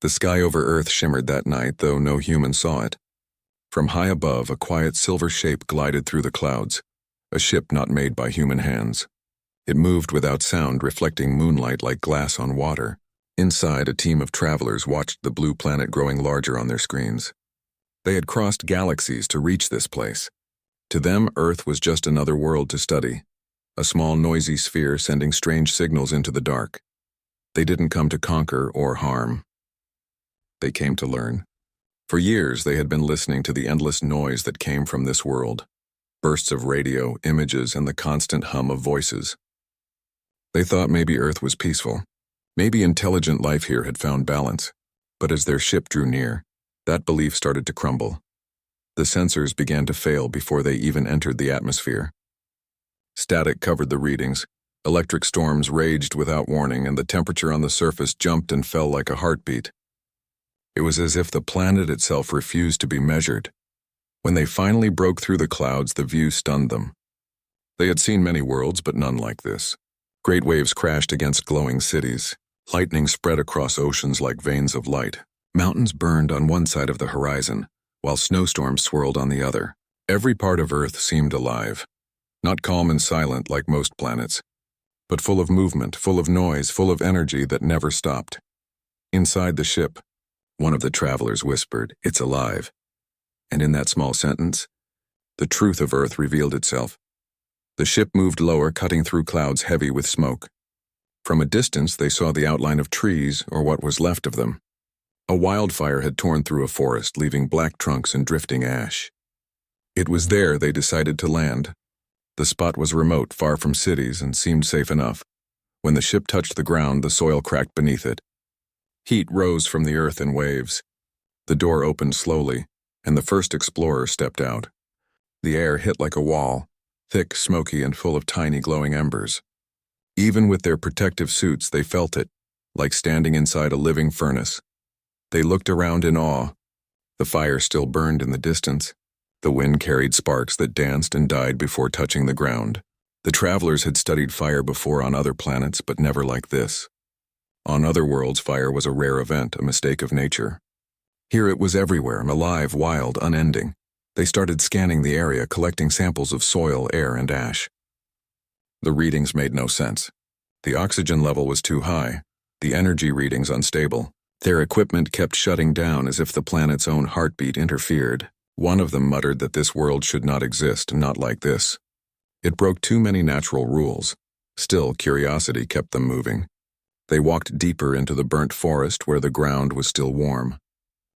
The sky over Earth shimmered that night, though no human saw it. From high above, a quiet silver shape glided through the clouds, a ship not made by human hands. It moved without sound, reflecting moonlight like glass on water. Inside, a team of travelers watched the blue planet growing larger on their screens. They had crossed galaxies to reach this place. To them, Earth was just another world to study, a small noisy sphere sending strange signals into the dark. They didn't come to conquer or harm. They came to learn. For years, they had been listening to the endless noise that came from this world, bursts of radio, images, and the constant hum of voices. They thought maybe Earth was peaceful. Maybe intelligent life here had found balance. But as their ship drew near, that belief started to crumble. The sensors began to fail before they even entered the atmosphere. Static covered the readings, electric storms raged without warning, and the temperature on the surface jumped and fell like a heartbeat. It was as if the planet itself refused to be measured. When they finally broke through the clouds, the view stunned them. They had seen many worlds, but none like this. Great waves crashed against glowing cities. Lightning spread across oceans like veins of light. Mountains burned on one side of the horizon, while snowstorms swirled on the other. Every part of Earth seemed alive. Not calm and silent like most planets, but full of movement, full of noise, full of energy that never stopped. Inside the ship, one of the travelers whispered, "It's alive." And in that small sentence, the truth of Earth revealed itself. The ship moved lower, cutting through clouds heavy with smoke. From a distance, they saw the outline of trees, or what was left of them. A wildfire had torn through a forest, leaving black trunks and drifting ash. It was there they decided to land. The spot was remote, far from cities, and seemed safe enough. When the ship touched the ground, the soil cracked beneath it. Heat rose from the earth in waves. The door opened slowly, and the first explorer stepped out. The air hit like a wall, thick, smoky, and full of tiny glowing embers. Even with their protective suits, they felt it, like standing inside a living furnace. They looked around in awe. The fire still burned in the distance. The wind carried sparks that danced and died before touching the ground. The travelers had studied fire before on other planets, but never like this. On other worlds, fire was a rare event, a mistake of nature. Here it was everywhere, alive, wild, unending. They started scanning the area, collecting samples of soil, air, and ash. The readings made no sense. The oxygen level was too high, the energy readings unstable. Their equipment kept shutting down as if the planet's own heartbeat interfered. One of them muttered that this world should not exist, not like this. It broke too many natural rules. Still, curiosity kept them moving. They walked deeper into the burnt forest where the ground was still warm.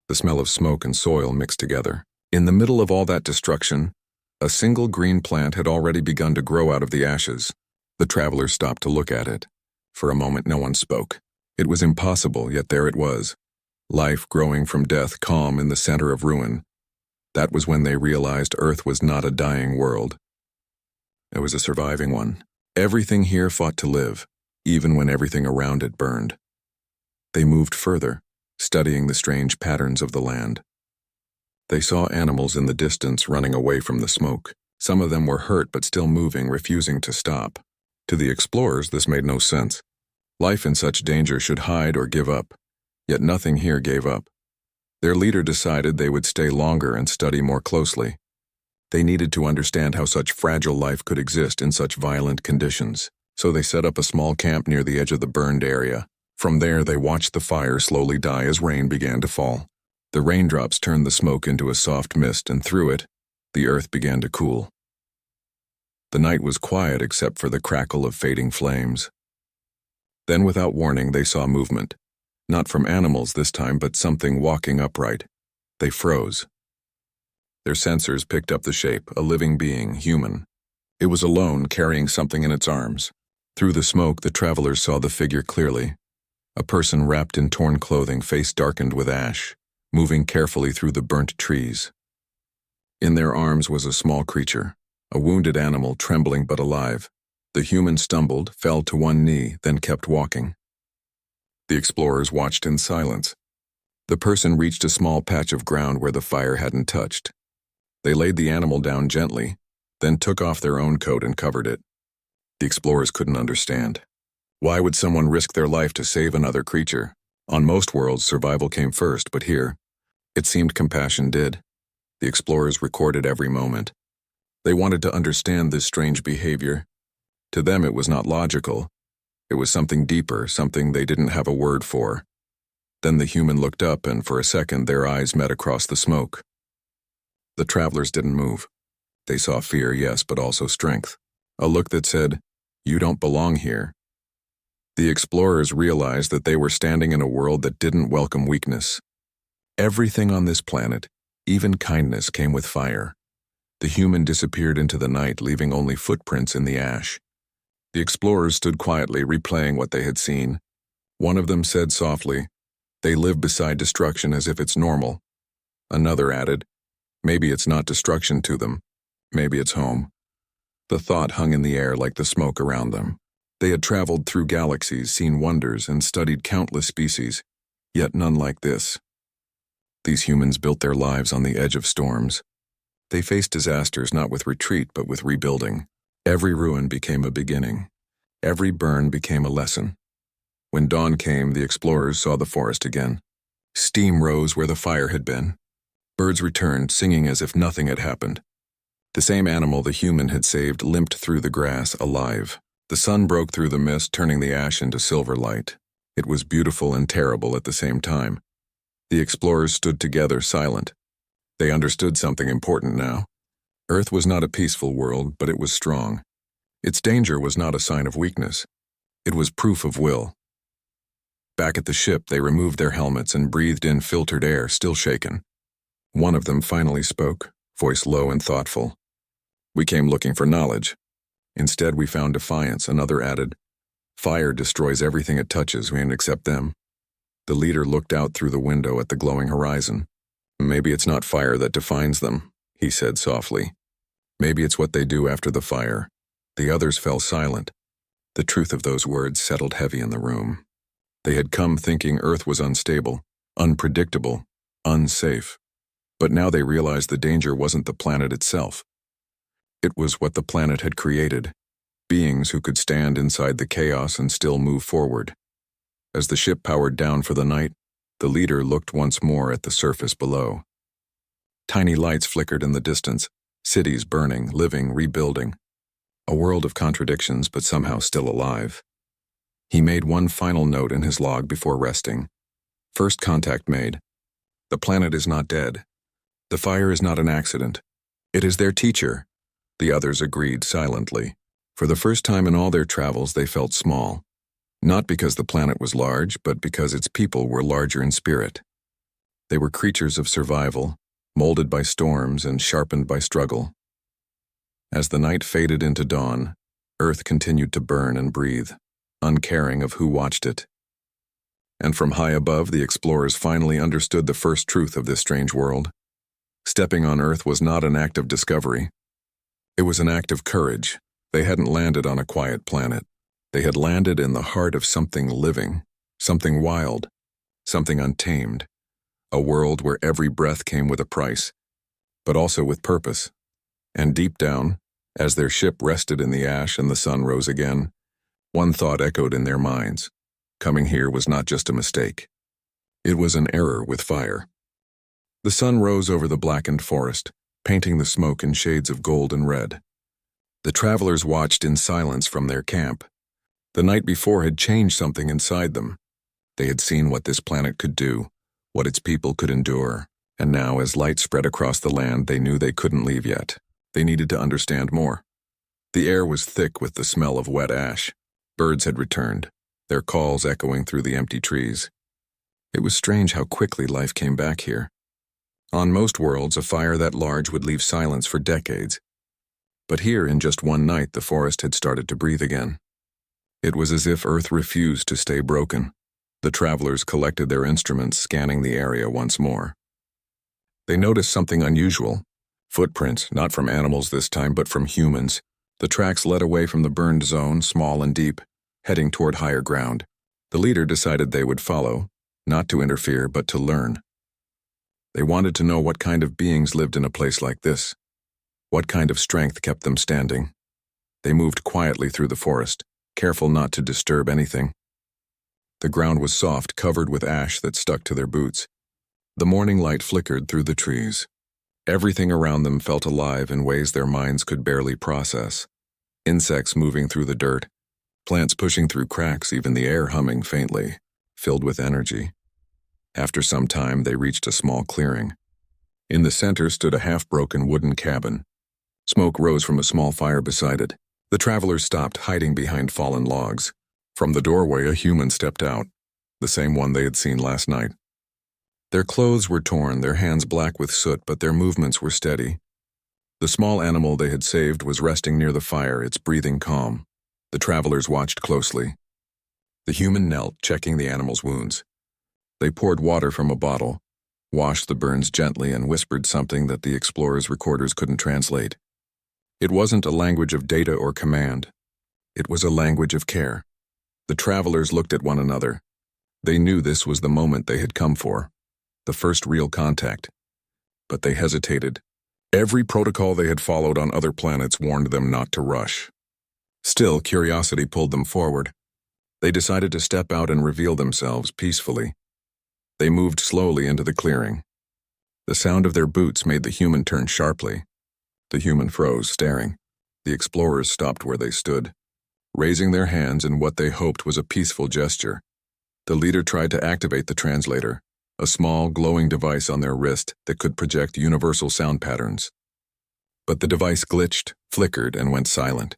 The smell of smoke and soil mixed together. In the middle of all that destruction, a single green plant had already begun to grow out of the ashes. The travelers stopped to look at it. For a moment, no one spoke. It was impossible, yet there it was. Life growing from death, calm in the center of ruin. That was when they realized Earth was not a dying world. It was a surviving one. Everything here fought to live, even when everything around it burned. They moved further, studying the strange patterns of the land. They saw animals in the distance running away from the smoke. Some of them were hurt but still moving, refusing to stop. To the explorers, this made no sense. Life in such danger should hide or give up, yet nothing here gave up. Their leader decided they would stay longer and study more closely. They needed to understand how such fragile life could exist in such violent conditions, so they set up a small camp near the edge of the burned area. From there, they watched the fire slowly die as rain began to fall. The raindrops turned the smoke into a soft mist, and through it, the earth began to cool. The night was quiet except for the crackle of fading flames. Then, without warning, they saw movement. Not from animals this time, but something walking upright. They froze. Their sensors picked up the shape, a living being, human. It was alone, carrying something in its arms. Through the smoke, the travelers saw the figure clearly. A person wrapped in torn clothing, face darkened with ash, moving carefully through the burnt trees. In their arms was a small creature, a wounded animal trembling but alive. The human stumbled, fell to one knee, then kept walking. The explorers watched in silence. The person reached a small patch of ground where the fire hadn't touched. They laid the animal down gently, then took off their own coat and covered it. The explorers couldn't understand. Why would someone risk their life to save another creature? On most worlds, survival came first, but here, it seemed compassion did. The explorers recorded every moment. They wanted to understand this strange behavior. To them, it was not logical. It was something deeper, something they didn't have a word for. Then the human looked up, and for a second their eyes met across the smoke. The travelers didn't move. They saw fear, yes, but also strength. A look that said, "You don't belong here." The explorers realized that they were standing in a world that didn't welcome weakness. Everything on this planet, even kindness, came with fire. The human disappeared into the night, leaving only footprints in the ash. The explorers stood quietly, replaying what they had seen. One of them said softly, "They live beside destruction as if it's normal." Another added, "Maybe it's not destruction to them. Maybe it's home." The thought hung in the air like the smoke around them. They had traveled through galaxies, seen wonders, and studied countless species, yet none like this. These humans built their lives on the edge of storms. They faced disasters not with retreat but with rebuilding. Every ruin became a beginning. Every burn became a lesson. When dawn came, the explorers saw the forest again. Steam rose where the fire had been. Birds returned, singing as if nothing had happened. The same animal the human had saved limped through the grass, alive. The sun broke through the mist, turning the ash into silver light. It was beautiful and terrible at the same time. The explorers stood together, silent. They understood something important now. Earth was not a peaceful world, but it was strong. Its danger was not a sign of weakness. It was proof of will. Back at the ship, they removed their helmets and breathed in filtered air, still shaken. One of them finally spoke, voice low and thoughtful. "We came looking for knowledge. Instead, we found defiance," another added. "Fire destroys everything it touches, we accept them." The leader looked out through the window at the glowing horizon. "Maybe it's not fire that defines them," he said softly. "Maybe it's what they do after the fire." The others fell silent. The truth of those words settled heavy in the room. They had come thinking Earth was unstable, unpredictable, unsafe. But now they realized the danger wasn't the planet itself. It was what the planet had created, beings who could stand inside the chaos and still move forward. As the ship powered down for the night, the leader looked once more at the surface below. Tiny lights flickered in the distance, cities burning, living, rebuilding. A world of contradictions, but somehow still alive. He made one final note in his log before resting. First contact made. The planet is not dead. The fire is not an accident. It is their teacher. The others agreed silently. For the first time in all their travels, they felt small. Not because the planet was large, but because its people were larger in spirit. They were creatures of survival, molded by storms and sharpened by struggle. As the night faded into dawn, Earth continued to burn and breathe, uncaring of who watched it. And from high above, the explorers finally understood the first truth of this strange world. Stepping on Earth was not an act of discovery. It was an act of courage. They hadn't landed on a quiet planet. They had landed in the heart of something living, something wild, something untamed. A world where every breath came with a price, but also with purpose. And deep down, as their ship rested in the ash and the sun rose again, one thought echoed in their minds. Coming here was not just a mistake. It was an error with fire. The sun rose over the blackened forest, painting the smoke in shades of gold and red. The travelers watched in silence from their camp. The night before had changed something inside them. They had seen what this planet could do, what its people could endure, and now, as light spread across the land, they knew they couldn't leave yet. They needed to understand more. The air was thick with the smell of wet ash. Birds had returned, their calls echoing through the empty trees. It was strange how quickly life came back here. On most worlds, a fire that large would leave silence for decades. But here, in just one night, the forest had started to breathe again. It was as if Earth refused to stay broken. The travelers collected their instruments, scanning the area once more. They noticed something unusual. Footprints, not from animals this time, but from humans. The tracks led away from the burned zone, small and deep, heading toward higher ground. The leader decided they would follow, not to interfere, but to learn. They wanted to know what kind of beings lived in a place like this. What kind of strength kept them standing. They moved quietly through the forest, careful not to disturb anything. The ground was soft, covered with ash that stuck to their boots. The morning light flickered through the trees. Everything around them felt alive in ways their minds could barely process. Insects moving through the dirt, plants pushing through cracks, even the air humming faintly, filled with energy. After some time, they reached a small clearing. In the center stood a half-broken wooden cabin. Smoke rose from a small fire beside it. The travelers stopped, hiding behind fallen logs. From the doorway, a human stepped out, the same one they had seen last night. Their clothes were torn, their hands black with soot, but their movements were steady. The small animal they had saved was resting near the fire, its breathing calm. The travelers watched closely. The human knelt, checking the animal's wounds. They poured water from a bottle, washed the burns gently, and whispered something that the explorers' recorders couldn't translate. It wasn't a language of data or command. It was a language of care. The travelers looked at one another. They knew this was the moment they had come for, the first real contact. But they hesitated. Every protocol they had followed on other planets warned them not to rush. Still, curiosity pulled them forward. They decided to step out and reveal themselves peacefully. They moved slowly into the clearing. The sound of their boots made the human turn sharply. The human froze, staring. The explorers stopped where they stood, raising their hands in what they hoped was a peaceful gesture. The leader tried to activate the translator, a small, glowing device on their wrist that could project universal sound patterns. But the device glitched, flickered, and went silent.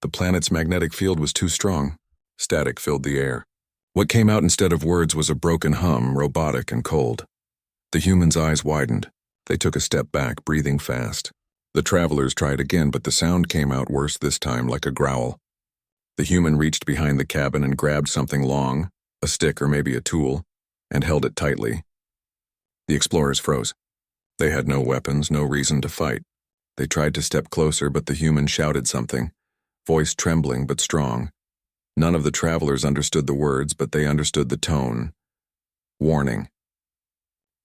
The planet's magnetic field was too strong. Static filled the air. What came out instead of words was a broken hum, robotic and cold. The human's eyes widened. They took a step back, breathing fast. The travelers tried again, but the sound came out worse this time, like a growl. The human reached behind the cabin and grabbed something long, a stick or maybe a tool, and held it tightly. The explorers froze. They had no weapons, no reason to fight. They tried to step closer, but the human shouted something, voice trembling but strong. None of the travelers understood the words, but they understood the tone. Warning.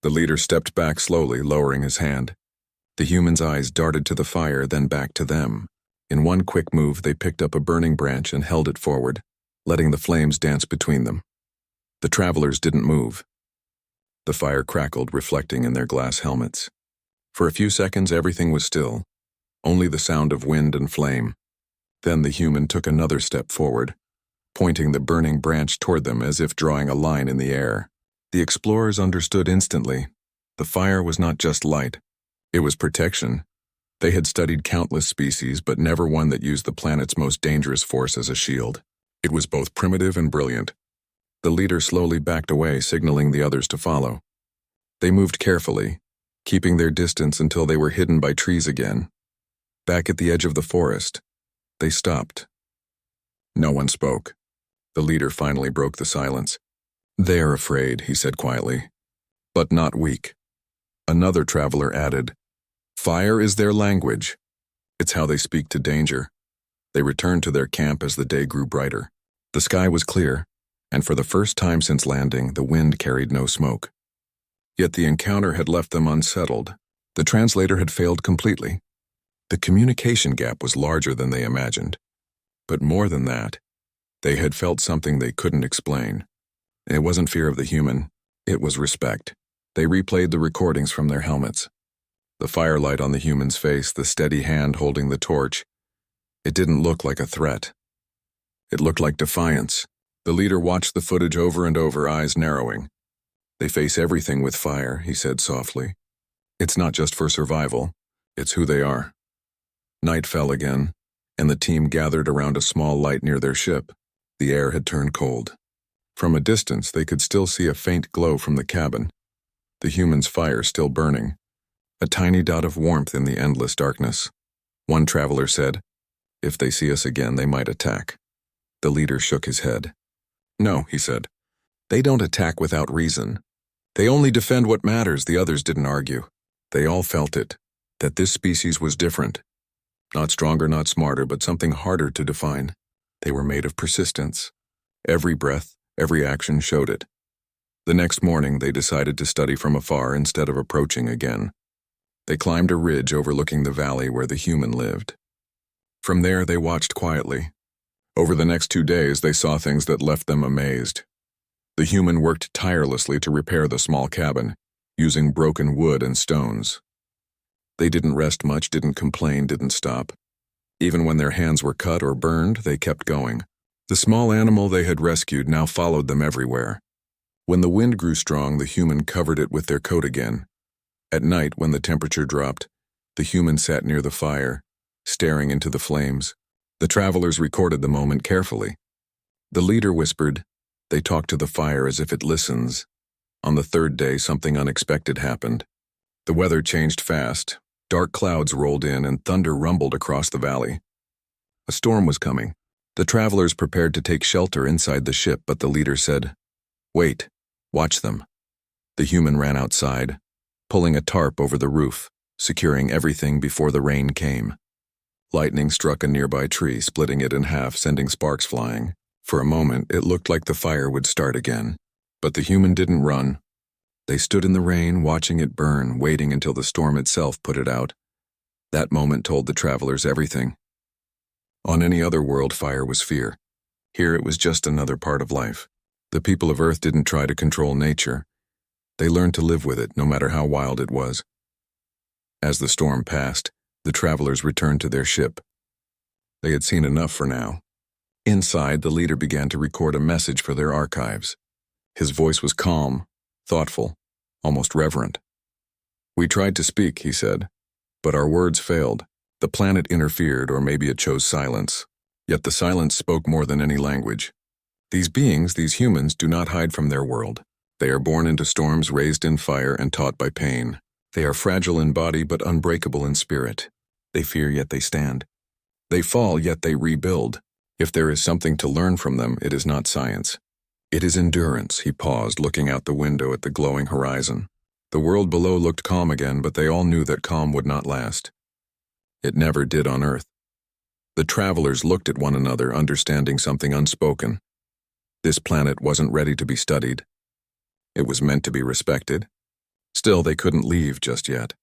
The leader stepped back slowly, lowering his hand. The human's eyes darted to the fire, then back to them. In one quick move, they picked up a burning branch and held it forward, letting the flames dance between them. The travelers didn't move. The fire crackled, reflecting in their glass helmets. For a few seconds, everything was still, only the sound of wind and flame. Then the human took another step forward, pointing the burning branch toward them as if drawing a line in the air. The explorers understood instantly. The fire was not just light. It was protection. They had studied countless species, but never one that used the planet's most dangerous force as a shield. It was both primitive and brilliant. The leader slowly backed away, signaling the others to follow. They moved carefully, keeping their distance until they were hidden by trees again. Back at the edge of the forest, they stopped. No one spoke. The leader finally broke the silence. "They're afraid," he said quietly, "but not weak." Another traveler added, "Fire is their language. It's how they speak to danger." They returned to their camp as the day grew brighter. The sky was clear, and for the first time since landing, the wind carried no smoke. Yet the encounter had left them unsettled. The translator had failed completely. The communication gap was larger than they imagined. But more than that, they had felt something they couldn't explain. It wasn't fear of the human, it was respect. They replayed the recordings from their helmets. The firelight on the human's face, the steady hand holding the torch. It didn't look like a threat. It looked like defiance. The leader watched the footage over and over, eyes narrowing. "They face everything with fire," he said softly. "It's not just for survival, it's who they are." Night fell again, and the team gathered around a small light near their ship. The air had turned cold. From a distance, they could still see a faint glow from the cabin, the human's fire still burning, a tiny dot of warmth in the endless darkness. One traveler said, "If they see us again, they might attack." The leader shook his head. "No," he said. "They don't attack without reason. They only defend what matters." The others didn't argue. They all felt it, that this species was different. Not stronger, not smarter, but something harder to define. They were made of persistence. Every breath, every action showed it. The next morning, they decided to study from afar instead of approaching again. They climbed a ridge overlooking the valley where the human lived. From there, they watched quietly. Over the next 2 days, they saw things that left them amazed. The human worked tirelessly to repair the small cabin, using broken wood and stones. They didn't rest much, didn't complain, didn't stop. Even when their hands were cut or burned, they kept going. The small animal they had rescued now followed them everywhere. When the wind grew strong, the human covered it with their coat again. At night, when the temperature dropped, the human sat near the fire, staring into the flames. The travelers recorded the moment carefully. The leader whispered, "They talk to the fire as if it listens." On the third day, something unexpected happened. The weather changed fast. Dark clouds rolled in and thunder rumbled across the valley. A storm was coming. The travelers prepared to take shelter inside the ship, but the leader said, "Wait, watch them." The human ran outside, pulling a tarp over the roof, securing everything before the rain came. Lightning struck a nearby tree, splitting it in half, sending sparks flying. For a moment, it looked like the fire would start again. But the human didn't run. They stood in the rain, watching it burn, waiting until the storm itself put it out. That moment told the travelers everything. On any other world, fire was fear. Here it was just another part of life. The people of Earth didn't try to control nature. They learned to live with it, no matter how wild it was. As the storm passed, the travelers returned to their ship. They had seen enough for now. Inside, the leader began to record a message for their archives. His voice was calm, thoughtful, almost reverent. "We tried to speak," he said, "but our words failed. The planet interfered, or maybe it chose silence. Yet the silence spoke more than any language. These beings, these humans, do not hide from their world. They are born into storms, raised in fire, and taught by pain. They are fragile in body, but unbreakable in spirit. They fear, yet they stand. They fall, yet they rebuild. If there is something to learn from them, it is not science. It is endurance." He paused, looking out the window at the glowing horizon. The world below looked calm again, but they all knew that calm would not last. It never did on Earth. The travelers looked at one another, understanding something unspoken. This planet wasn't ready to be studied. It was meant to be respected. Still, they couldn't leave just yet.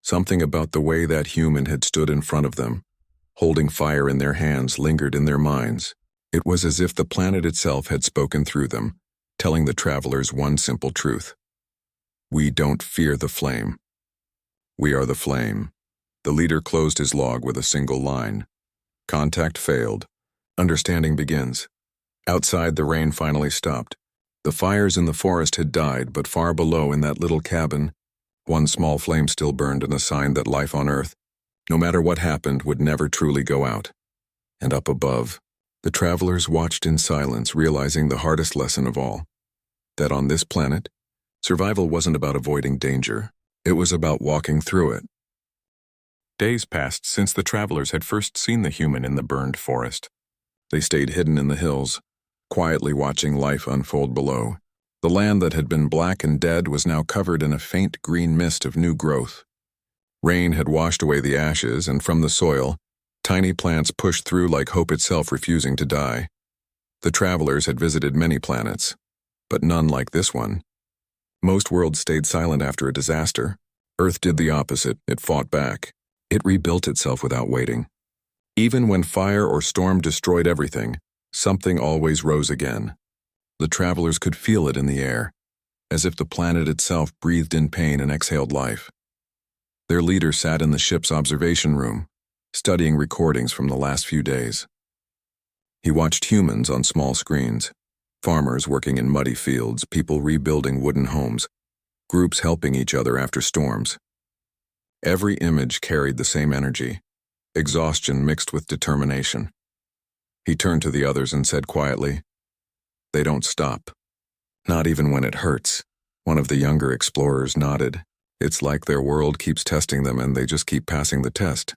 Something about the way that human had stood in front of them, holding fire in their hands, lingered in their minds. It was as if the planet itself had spoken through them, telling the travelers one simple truth. We don't fear the flame. We are the flame. The leader closed his log with a single line. Contact failed. Understanding begins. Outside, the rain finally stopped. The fires in the forest had died, but far below in that little cabin, one small flame still burned, in a sign that life on Earth, no matter what happened, would never truly go out. And up above, the travelers watched in silence, realizing the hardest lesson of all, that on this planet, survival wasn't about avoiding danger. It was about walking through it. Days passed since the travelers had first seen the human in the burned forest. They stayed hidden in the hills, quietly watching life unfold below. The land that had been black and dead was now covered in a faint green mist of new growth. Rain had washed away the ashes, and from the soil, tiny plants pushed through like hope itself, refusing to die. The travelers had visited many planets, but none like this one. Most worlds stayed silent after a disaster. Earth did the opposite. It fought back. It rebuilt itself without waiting. Even when fire or storm destroyed everything, something always rose again. The travelers could feel it in the air, as if the planet itself breathed in pain and exhaled life. Their leader sat in the ship's observation room, studying recordings from the last few days. He watched humans on small screens, farmers working in muddy fields, people rebuilding wooden homes, groups helping each other after storms. Every image carried the same energy, exhaustion mixed with determination. He turned to the others and said quietly, "They don't stop. Not even when it hurts." One of the younger explorers nodded. It's like their world keeps testing them and they just keep passing the test.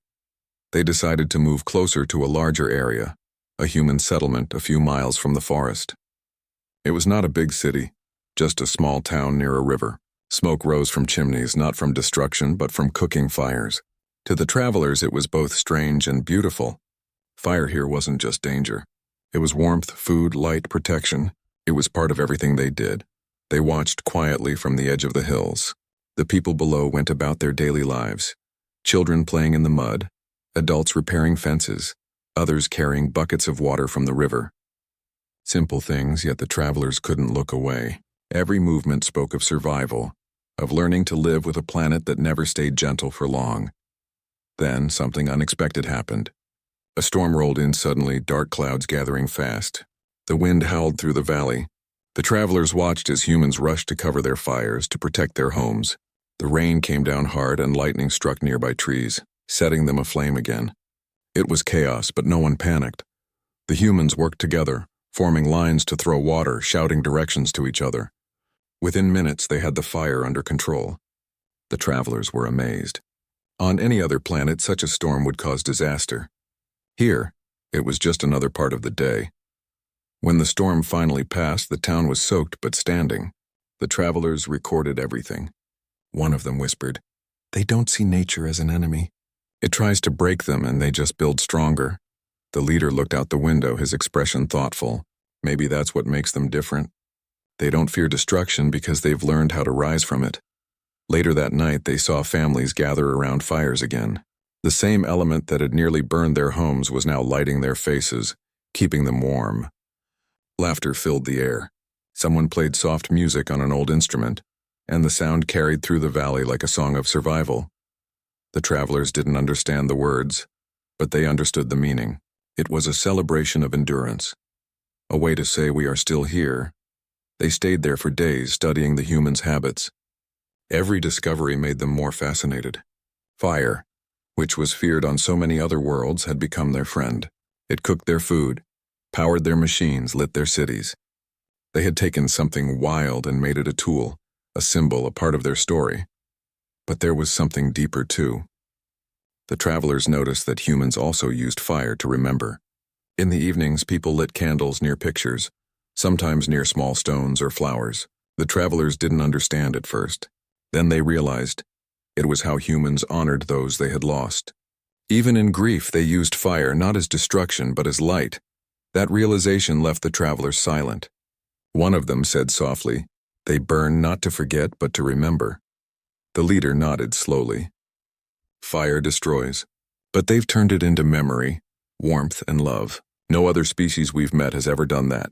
They decided to move closer to a larger area, a human settlement a few miles from the forest. It was not a big city, just a small town near a river. Smoke rose from chimneys, not from destruction, but from cooking fires. To the travelers, it was both strange and beautiful. Fire here wasn't just danger. It was warmth, food, light, protection. It was part of everything they did. They watched quietly from the edge of the hills. The people below went about their daily lives. Children playing in the mud, adults repairing fences, others carrying buckets of water from the river. Simple things, yet the travelers couldn't look away. Every movement spoke of survival, of learning to live with a planet that never stayed gentle for long. Then something unexpected happened. A storm rolled in suddenly, dark clouds gathering fast. The wind howled through the valley. The travelers watched as humans rushed to cover their fires, to protect their homes. The rain came down hard and lightning struck nearby trees, setting them aflame again. It was chaos, but no one panicked. The humans worked together, forming lines to throw water, shouting directions to each other. Within minutes, they had the fire under control. The travelers were amazed. On any other planet, such a storm would cause disaster. Here, it was just another part of the day. When the storm finally passed, the town was soaked but standing. The travelers recorded everything. One of them whispered, "They don't see nature as an enemy. It tries to break them and they just build stronger." The leader looked out the window, his expression thoughtful. Maybe that's what makes them different. They don't fear destruction because they've learned how to rise from it. Later that night, they saw families gather around fires again. The same element that had nearly burned their homes was now lighting their faces, keeping them warm. Laughter filled the air. Someone played soft music on an old instrument, and the sound carried through the valley like a song of survival. The travelers didn't understand the words, but they understood the meaning. It was a celebration of endurance, a way to say we are still here. They stayed there for days, studying the humans' habits. Every discovery made them more fascinated. Fire, which was feared on so many other worlds, had become their friend. It cooked their food, powered their machines, lit their cities. They had taken something wild and made it a tool, a symbol, a part of their story. But there was something deeper too. The travelers noticed that humans also used fire to remember. In the evenings, people lit candles near pictures, sometimes near small stones or flowers. The travelers didn't understand at first. Then they realized it was how humans honored those they had lost. Even in grief, they used fire not as destruction but as light. That realization left the travelers silent. One of them said softly, "They burn not to forget but to remember." The leader nodded slowly. Fire destroys, but they've turned it into memory, warmth, and love. No other species we've met has ever done that.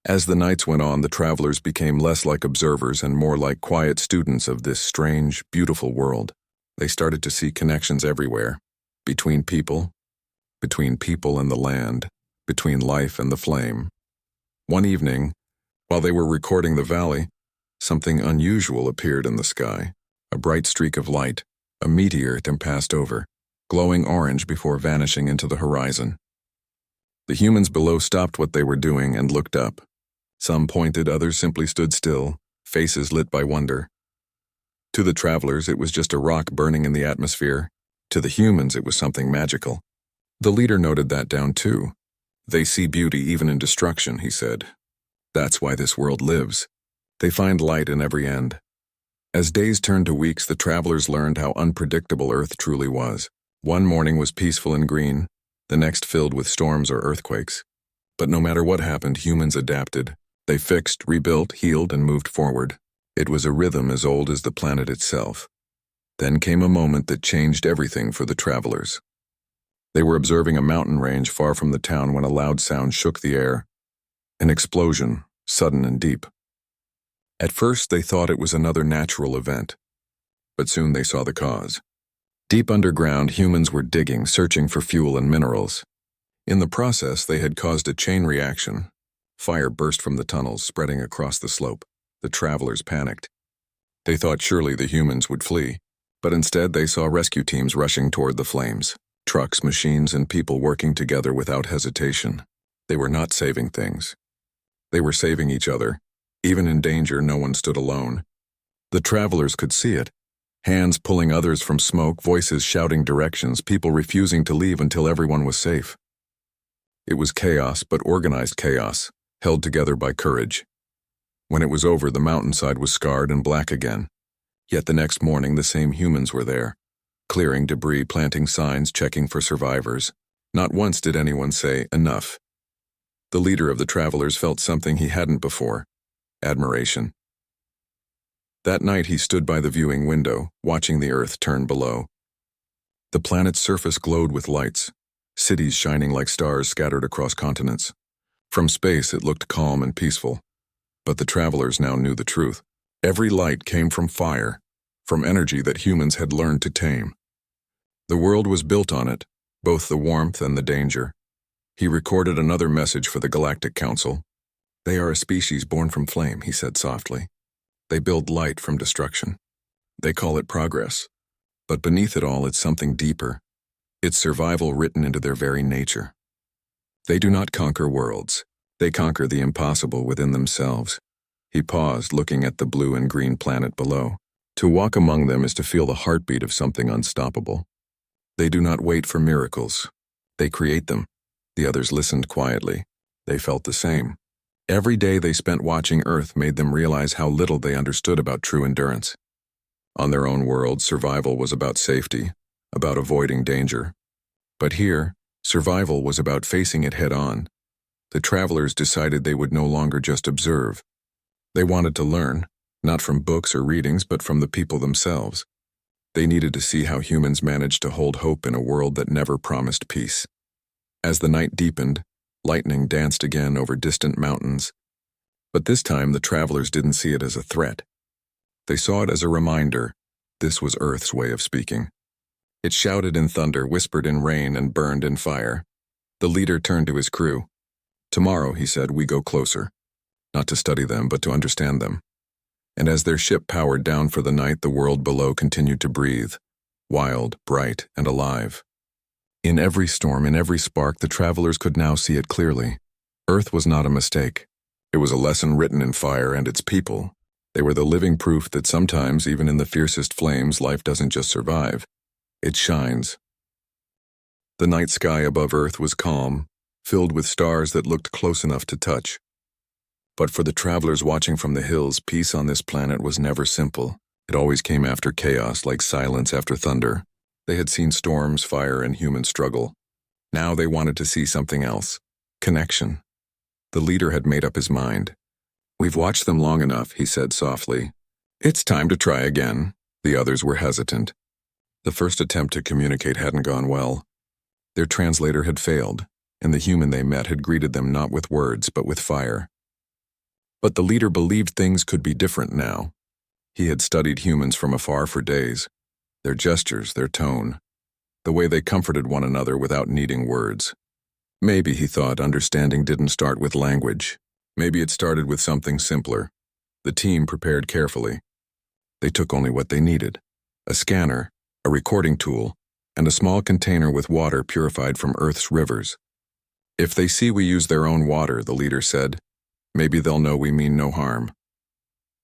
As the nights went on, the travelers became less like observers and more like quiet students of this strange, beautiful world. They started to see connections everywhere, between people and the land, between life and the flame. One evening, while they were recording the valley, something unusual appeared in the sky. A bright streak of light, a meteor that passed over, glowing orange before vanishing into the horizon. The humans below stopped what they were doing and looked up. Some pointed, others simply stood still, faces lit by wonder. To the travelers, it was just a rock burning in the atmosphere. To the humans, it was something magical. The leader noted that down too. "They see beauty even in destruction," he said. "That's why this world lives. They find light in every end." As days turned to weeks, the travelers learned how unpredictable Earth truly was. One morning was peaceful and green, the next filled with storms or earthquakes. But no matter what happened, humans adapted. They fixed, rebuilt, healed, and moved forward. It was a rhythm as old as the planet itself. Then came a moment that changed everything for the travelers. They were observing a mountain range far from the town when a loud sound shook the air. An explosion, sudden and deep. At first, they thought it was another natural event, but soon they saw the cause. Deep underground, humans were digging, searching for fuel and minerals. In the process, they had caused a chain reaction. Fire burst from the tunnels, spreading across the slope. The travelers panicked. They thought surely the humans would flee, but instead they saw rescue teams rushing toward the flames. Trucks, machines, and people working together without hesitation. They were not saving things. They were saving each other. Even in danger, no one stood alone. The travelers could see it. Hands pulling others from smoke, voices shouting directions, people refusing to leave until everyone was safe. It was chaos, but organized chaos, held together by courage. When it was over, the mountainside was scarred and black again. Yet the next morning, the same humans were there, clearing debris, planting signs, checking for survivors. Not once did anyone say, "Enough." The leader of the travelers felt something he hadn't before: admiration. That night he stood by the viewing window, watching the earth turn below. The planet's surface glowed with lights, cities shining like stars scattered across continents. From space, it looked calm and peaceful, but the travelers now knew the truth. Every light came from fire, from energy that humans had learned to tame. The world was built on it, both the warmth and the danger. He recorded another message for the Galactic Council. "They are a species born from flame," he said softly. "They build light from destruction. They call it progress. But beneath it all, it's something deeper. It's survival written into their very nature. They do not conquer worlds. They conquer the impossible within themselves." He paused, looking at the blue and green planet below. To walk among them is to feel the heartbeat of something unstoppable. They do not wait for miracles. They create them. The others listened quietly. They felt the same. Every day they spent watching Earth made them realize how little they understood about true endurance. On their own world, survival was about safety, about avoiding danger. But here, survival was about facing it head-on. The travelers decided they would no longer just observe. They wanted to learn, not from books or readings, but from the people themselves. They needed to see how humans managed to hold hope in a world that never promised peace. As the night deepened, lightning danced again over distant mountains. But this time, the travelers didn't see it as a threat. They saw it as a reminder. This was Earth's way of speaking. It shouted in thunder, whispered in rain, and burned in fire. The leader turned to his crew. "Tomorrow," he said, "we go closer. Not to study them, but to understand them." And as their ship powered down for the night, the world below continued to breathe, wild, bright, and alive. In every storm, in every spark, the travelers could now see it clearly. Earth was not a mistake. It was a lesson written in fire and its people. They were the living proof that sometimes, even in the fiercest flames, life doesn't just survive. It shines. The night sky above Earth was calm, filled with stars that looked close enough to touch. But for the travelers watching from the hills, peace on this planet was never simple. It always came after chaos, like silence after thunder. They had seen storms, fire, and human struggle. Now they wanted to see something else. Connection. The leader had made up his mind. "We've watched them long enough," he said softly. "It's time to try again." The others were hesitant. The first attempt to communicate hadn't gone well. Their translator had failed, and the human they met had greeted them not with words, but with fire. But the leader believed things could be different now. He had studied humans from afar for days. Their gestures, their tone, the way they comforted one another without needing words. Maybe, he thought, understanding didn't start with language. Maybe it started with something simpler. The team prepared carefully. They took only what they needed: a scanner, a recording tool, and a small container with water purified from Earth's rivers. "If they see we use their own water," the leader said, "maybe they'll know we mean no harm."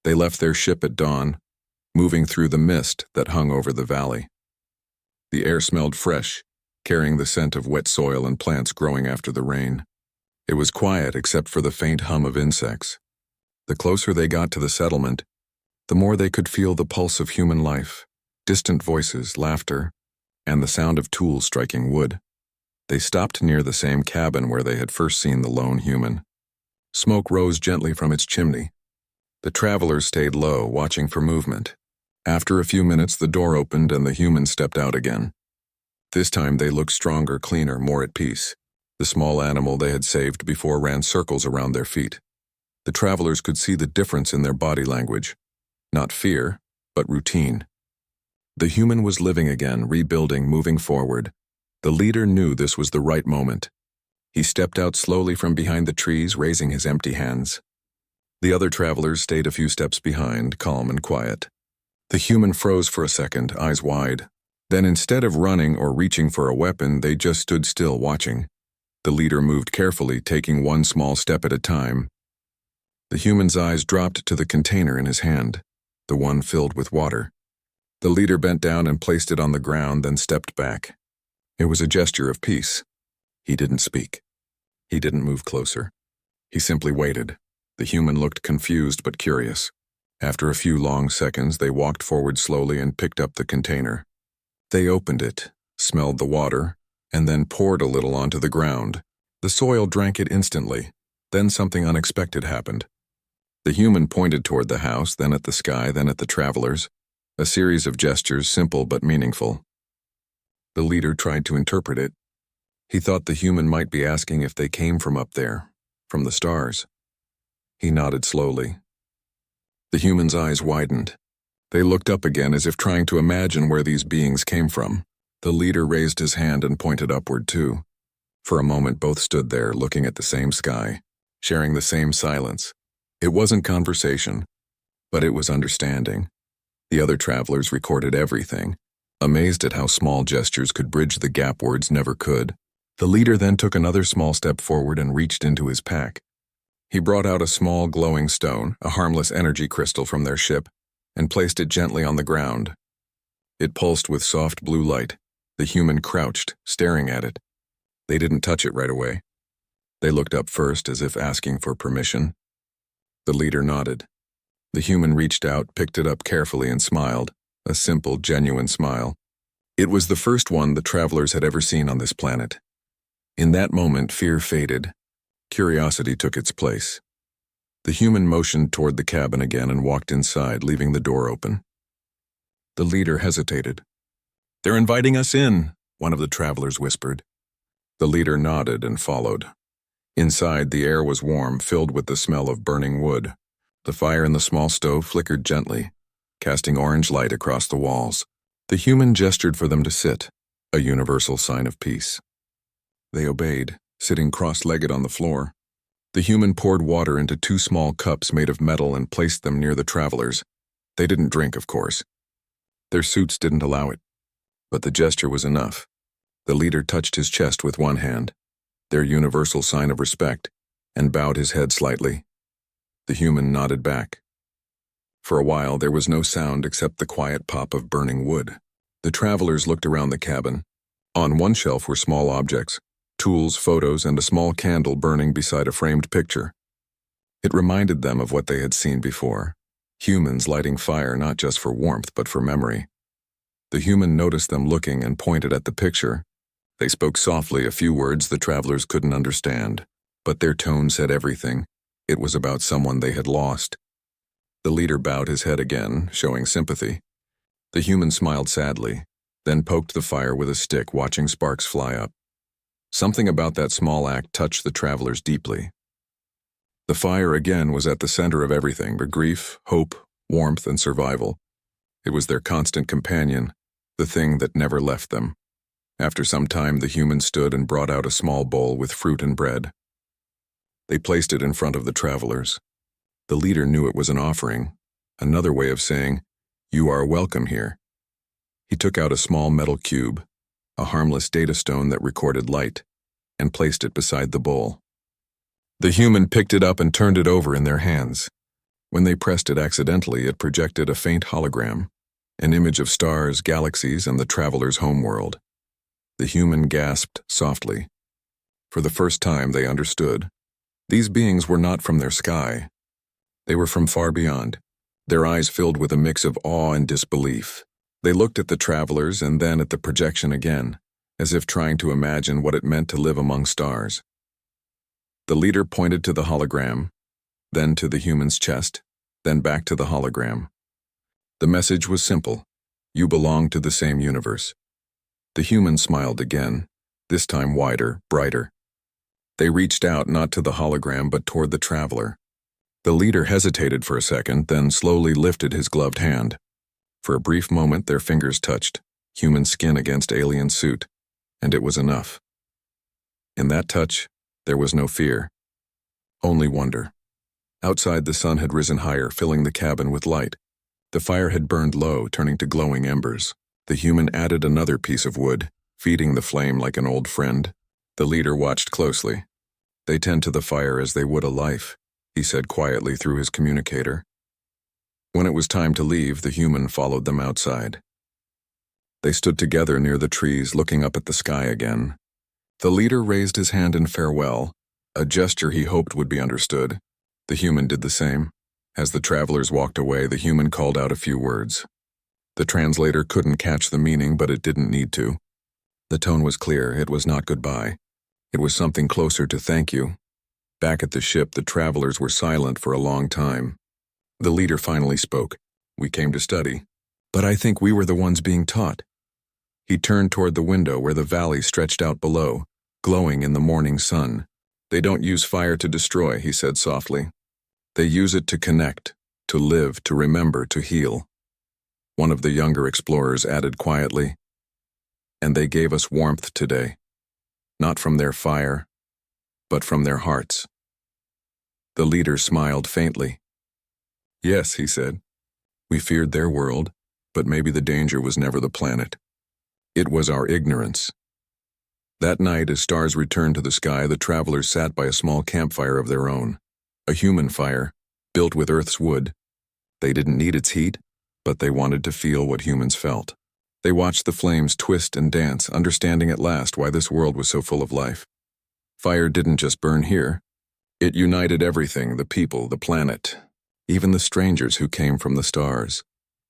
They left their ship at dawn, moving through the mist that hung over the valley. The air smelled fresh, carrying the scent of wet soil and plants growing after the rain. It was quiet except for the faint hum of insects. The closer they got to the settlement, the more they could feel the pulse of human life, distant voices, laughter, and the sound of tools striking wood. They stopped near the same cabin where they had first seen the lone human. Smoke rose gently from its chimney. The travelers stayed low, watching for movement. After a few minutes, the door opened and the human stepped out again. This time they looked stronger, cleaner, more at peace. The small animal they had saved before ran circles around their feet. The travelers could see the difference in their body language. Not fear, but routine. The human was living again, rebuilding, moving forward. The leader knew this was the right moment. He stepped out slowly from behind the trees, raising his empty hands. The other travelers stayed a few steps behind, calm and quiet. The human froze for a second, eyes wide. Then instead of running or reaching for a weapon, they just stood still, watching. The leader moved carefully, taking one small step at a time. The human's eyes dropped to the container in his hand, the one filled with water. The leader bent down and placed it on the ground, then stepped back. It was a gesture of peace. He didn't speak. He didn't move closer. He simply waited. The human looked confused but curious. After a few long seconds, they walked forward slowly and picked up the container. They opened it, smelled the water, and then poured a little onto the ground. The soil drank it instantly. Then something unexpected happened. The human pointed toward the house, then at the sky, then at the travelers. A series of gestures, simple but meaningful. The leader tried to interpret it. He thought the human might be asking if they came from up there, from the stars. He nodded slowly. The human's eyes widened. They looked up again as if trying to imagine where these beings came from. The leader raised his hand and pointed upward too. For a moment both stood there looking at the same sky, sharing the same silence. It wasn't conversation, but it was understanding. The other travelers recorded everything, amazed at how small gestures could bridge the gap words never could. The leader then took another small step forward and reached into his pack. He brought out a small glowing stone, a harmless energy crystal from their ship, and placed it gently on the ground. It pulsed with soft blue light. The human crouched, staring at it. They didn't touch it right away. They looked up first as if asking for permission. The leader nodded. The human reached out, picked it up carefully and smiled, a simple, genuine smile. It was the first one the travelers had ever seen on this planet. In that moment, fear faded. Curiosity took its place. The human motioned toward the cabin again and walked inside, leaving the door open. The leader hesitated. "They're inviting us in," one of the travelers whispered. The leader nodded and followed. Inside, the air was warm, filled with the smell of burning wood. The fire in the small stove flickered gently, casting orange light across the walls. The human gestured for them to sit, a universal sign of peace. They obeyed, sitting cross-legged on the floor. The human poured water into 2 small cups made of metal and placed them near the travelers. They didn't drink, of course. Their suits didn't allow it. But the gesture was enough. The leader touched his chest with one hand, their universal sign of respect, and bowed his head slightly. The human nodded back. For a while, there was no sound except the quiet pop of burning wood. The travelers looked around the cabin. On one shelf were small objects, tools, photos, and a small candle burning beside a framed picture. It reminded them of what they had seen before. Humans lighting fire not just for warmth but for memory. The human noticed them looking and pointed at the picture. They spoke softly, a few words the travelers couldn't understand, but their tone said everything. It was about someone they had lost. The leader bowed his head again, showing sympathy. The human smiled sadly, then poked the fire with a stick, watching sparks fly up. Something about that small act touched the travelers deeply. The fire again was at the center of everything, but grief, hope, warmth, and survival. It was their constant companion, the thing that never left them. After some time, the human stood and brought out a small bowl with fruit and bread. They placed it in front of the travelers. The leader knew it was an offering, another way of saying, "You are welcome here." He took out a small metal cube, a harmless data stone that recorded light, and placed it beside the bowl. The human picked it up and turned it over in their hands. When they pressed it accidentally, it projected a faint hologram, an image of stars, galaxies, and the traveler's homeworld. The human gasped softly. For the first time, they understood. These beings were not from their sky. They were from far beyond, their eyes filled with a mix of awe and disbelief. They looked at the travelers and then at the projection again, as if trying to imagine what it meant to live among stars. The leader pointed to the hologram, then to the human's chest, then back to the hologram. The message was simple: you belong to the same universe. The human smiled again, this time wider, brighter. They reached out not to the hologram but toward the traveler. The leader hesitated for a second, then slowly lifted his gloved hand. For a brief moment, their fingers touched, human skin against alien suit, and it was enough. In that touch, there was no fear, only wonder. Outside, the sun had risen higher, filling the cabin with light. The fire had burned low, turning to glowing embers. The human added another piece of wood, feeding the flame like an old friend. The leader watched closely. "They tend to the fire as they would a life," he said quietly through his communicator. When it was time to leave, the human followed them outside. They stood together near the trees, looking up at the sky again. The leader raised his hand in farewell, a gesture he hoped would be understood. The human did the same. As the travelers walked away, the human called out a few words. The translator couldn't catch the meaning, but it didn't need to. The tone was clear. It was not goodbye. It was something closer to thank you. Back at the ship, the travelers were silent for a long time. The leader finally spoke. "We came to study, but I think we were the ones being taught." He turned toward the window where the valley stretched out below, glowing in the morning sun. They don't use fire to destroy, he said softly. They use it to connect, to live, to remember, to heal. One of the younger explorers added quietly, and they gave us warmth today, not from their fire, but from their hearts. The leader smiled faintly. Yes, he said. We feared their world, but maybe the danger was never the planet. It was our ignorance. That night, as stars returned to the sky, the travelers sat by a small campfire of their own, a human fire, built with Earth's wood. They didn't need its heat, but they wanted to feel what humans felt. They watched the flames twist and dance, understanding at last why this world was so full of life. Fire didn't just burn here. It united everything, the people, the planet, even the strangers who came from the stars.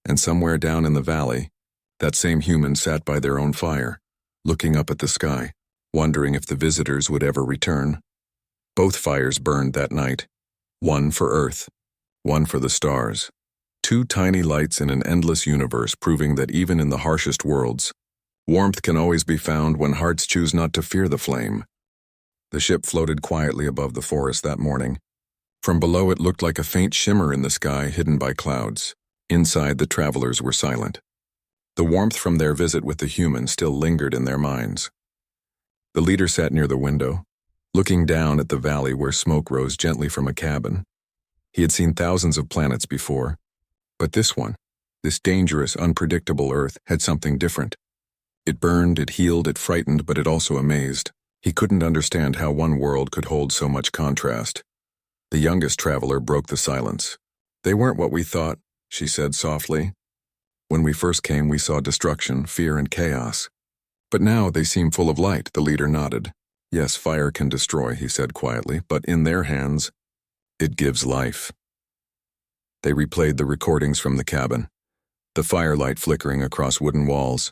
And somewhere down in the valley, that same human sat by their own fire, looking up at the sky, wondering if the visitors would ever return. Both fires burned that night, one for Earth, one for the stars. Two tiny lights in an endless universe, proving that even in the harshest worlds, warmth can always be found when hearts choose not to fear the flame. The ship floated quietly above the forest that morning. From below it looked like a faint shimmer in the sky hidden by clouds. Inside, the travelers were silent. The warmth from their visit with the human still lingered in their minds. The leader sat near the window, looking down at the valley where smoke rose gently from a cabin. He had seen thousands of planets before, but this one, this dangerous, unpredictable Earth, had something different. It burned, it healed, it frightened, but it also amazed. He couldn't understand how one world could hold so much contrast. The youngest traveler broke the silence. They weren't what we thought, she said softly. When we first came, we saw destruction, fear, and chaos. But now they seem full of light, the leader nodded. Yes, fire can destroy, he said quietly, but in their hands, it gives life. They replayed the recordings from the cabin, the firelight flickering across wooden walls,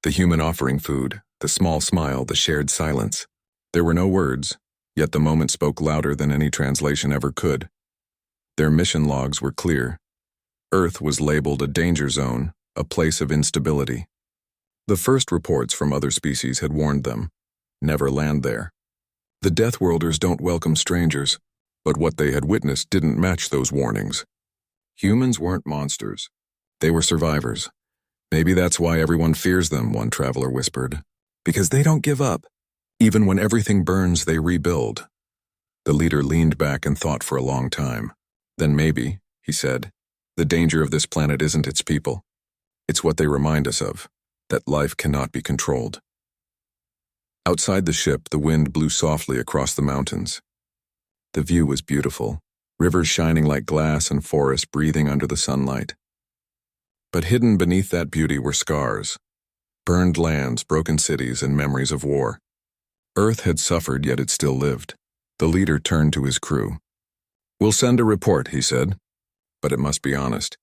the human offering food, the small smile, the shared silence. There were no words, yet the moment spoke louder than any translation ever could. Their mission logs were clear. Earth was labeled a danger zone, a place of instability. The first reports from other species had warned them, never land there. The Deathworlders don't welcome strangers, but what they had witnessed didn't match those warnings. Humans weren't monsters. They were survivors. Maybe that's why everyone fears them, one traveler whispered. Because they don't give up. Even when everything burns, they rebuild. The leader leaned back and thought for a long time. Then maybe, he said, the danger of this planet isn't its people. It's what they remind us of, that life cannot be controlled. Outside the ship, the wind blew softly across the mountains. The view was beautiful, rivers shining like glass and forests breathing under the sunlight. But hidden beneath that beauty were scars, burned lands, broken cities, and memories of war. Earth had suffered, yet it still lived. The leader turned to his crew. We'll send a report, he said. But it must be honest.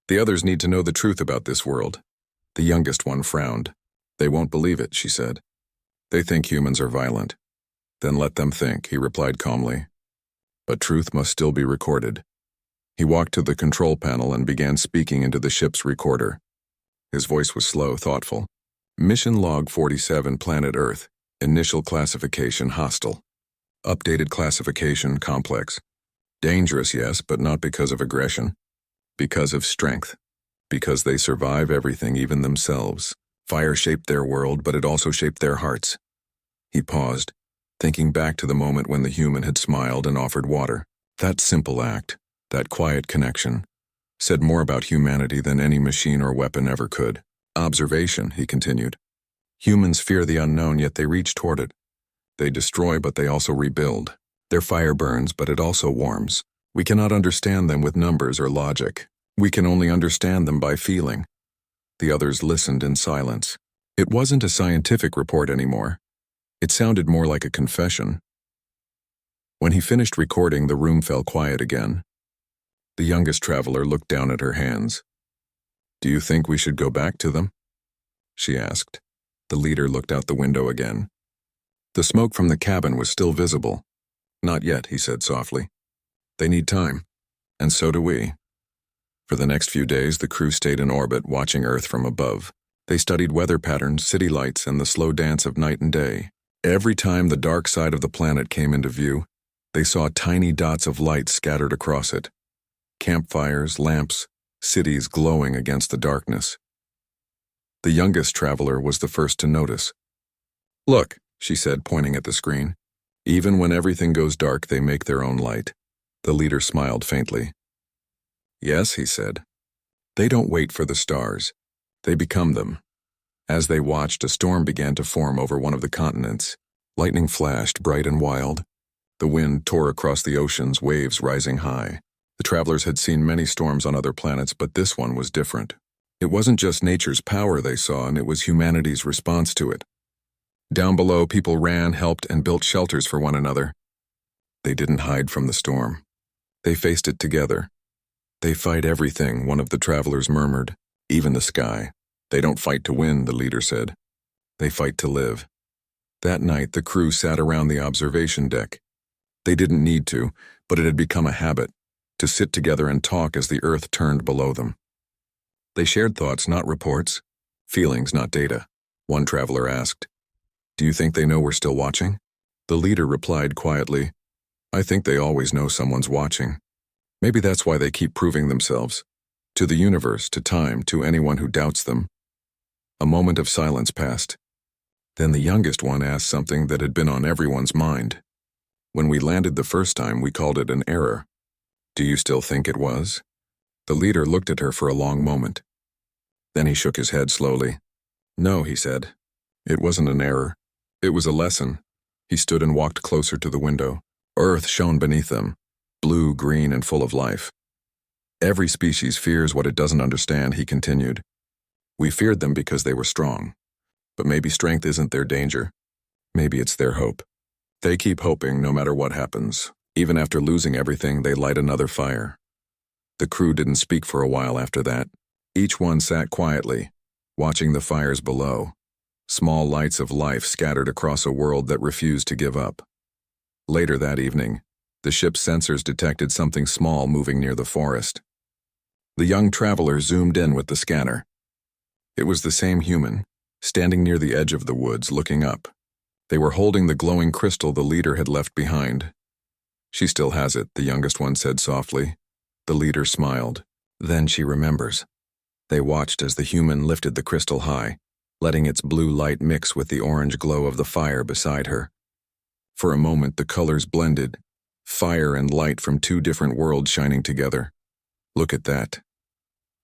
The others need to know the truth about this world. The youngest one frowned. They won't believe it, she said. They think humans are violent. Then let them think, he replied calmly. But truth must still be recorded. He walked to the control panel and began speaking into the ship's recorder. His voice was slow, thoughtful. Mission Log 47, Planet Earth. Initial classification, hostile. Updated classification, complex. Dangerous, yes, but not because of aggression. Because of strength. Because they survive everything, even themselves. Fire shaped their world, but it also shaped their hearts. He paused, thinking back to the moment when the human had smiled and offered water. That simple act, that quiet connection, said more about humanity than any machine or weapon ever could. Observation, he continued. Humans fear the unknown, yet they reach toward it. They destroy, but they also rebuild. Their fire burns, but it also warms. We cannot understand them with numbers or logic. We can only understand them by feeling. The others listened in silence. It wasn't a scientific report anymore. It sounded more like a confession. When he finished recording, the room fell quiet again. The youngest traveler looked down at her hands. Do you think we should go back to them? She asked. The leader looked out the window again. The smoke from the cabin was still visible. Not yet, he said softly. They need time. And so do we. For the next few days, the crew stayed in orbit, watching Earth from above. They studied weather patterns, city lights, and the slow dance of night and day. Every time the dark side of the planet came into view, they saw tiny dots of light scattered across it. Campfires, lamps, cities glowing against the darkness. The youngest traveler was the first to notice. "Look," she said, pointing at the screen. "Even when everything goes dark, they make their own light." The leader smiled faintly. "Yes," he said. "They don't wait for the stars. They become them." As they watched, a storm began to form over one of the continents. Lightning flashed, bright and wild. The wind tore across the oceans, waves rising high. The travelers had seen many storms on other planets, but this one was different. It wasn't just nature's power they saw, and it was humanity's response to it. Down below, people ran, helped, and built shelters for one another. They didn't hide from the storm. They faced it together. "They fight everything," one of the travelers murmured, "even the sky. They don't fight to win," the leader said. "They fight to live." That night, the crew sat around the observation deck. They didn't need to, but it had become a habit, to sit together and talk as the Earth turned below them. They shared thoughts, not reports, feelings, not data. One traveler asked, "Do you think they know we're still watching?" The leader replied quietly, "I think they always know someone's watching. Maybe that's why they keep proving themselves. To the universe, to time, to anyone who doubts them." A moment of silence passed. Then the youngest one asked something that had been on everyone's mind. "When we landed the first time, we called it an error. Do you still think it was?" The leader looked at her for a long moment. Then he shook his head slowly. "No," he said. "It wasn't an error. It was a lesson." He stood and walked closer to the window. Earth shone beneath them, blue, green, and full of life. "Every species fears what it doesn't understand," he continued. "We feared them because they were strong. But maybe strength isn't their danger. Maybe it's their hope. They keep hoping no matter what happens. Even after losing everything, they light another fire." The crew didn't speak for a while after that. Each one sat quietly, watching the fires below, small lights of life scattered across a world that refused to give up. Later that evening, the ship's sensors detected something small moving near the forest. The young traveler zoomed in with the scanner. It was the same human, standing near the edge of the woods, looking up. They were holding the glowing crystal the leader had left behind. "She still has it," the youngest one said softly. The leader smiled. "Then she remembers." They watched as the human lifted the crystal high, letting its blue light mix with the orange glow of the fire beside her. For a moment, the colors blended, fire and light from two different worlds shining together. "Look at that,"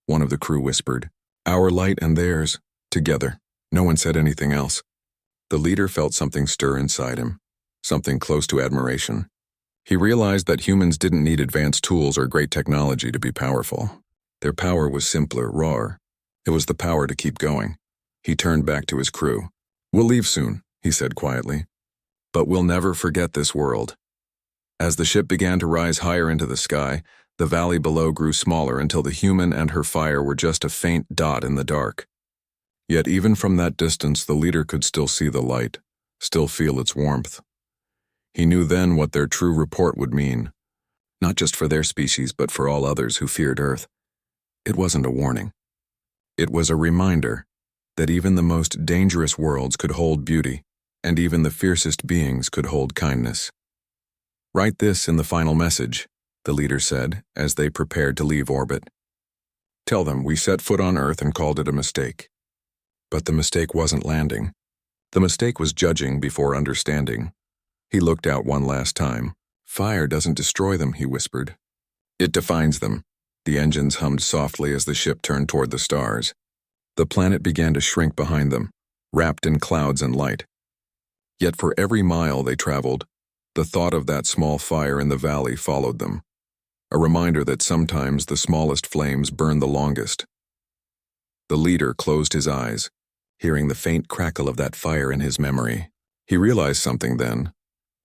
one of the crew whispered. "Our light and theirs, together." No one said anything else. The leader felt something stir inside him, something close to admiration. He realized that humans didn't need advanced tools or great technology to be powerful. Their power was simpler, rawer. It was the power to keep going. He turned back to his crew. "We'll leave soon," he said quietly. "But we'll never forget this world." As the ship began to rise higher into the sky, the valley below grew smaller until the human and her fire were just a faint dot in the dark. Yet even from that distance, the leader could still see the light, still feel its warmth. He knew then what their true report would mean, not just for their species, but for all others who feared Earth. It wasn't a warning. It was a reminder that even the most dangerous worlds could hold beauty, and even the fiercest beings could hold kindness. "Write this in the final message," the leader said, as they prepared to leave orbit. "Tell them we set foot on Earth and called it a mistake." But the mistake wasn't landing. The mistake was judging before understanding. He looked out one last time. "Fire doesn't destroy them," he whispered. "It defines them." The engines hummed softly as the ship turned toward the stars. The planet began to shrink behind them, wrapped in clouds and light. Yet for every mile they traveled, the thought of that small fire in the valley followed them, a reminder that sometimes the smallest flames burn the longest. The leader closed his eyes, hearing the faint crackle of that fire in his memory. He realized something then,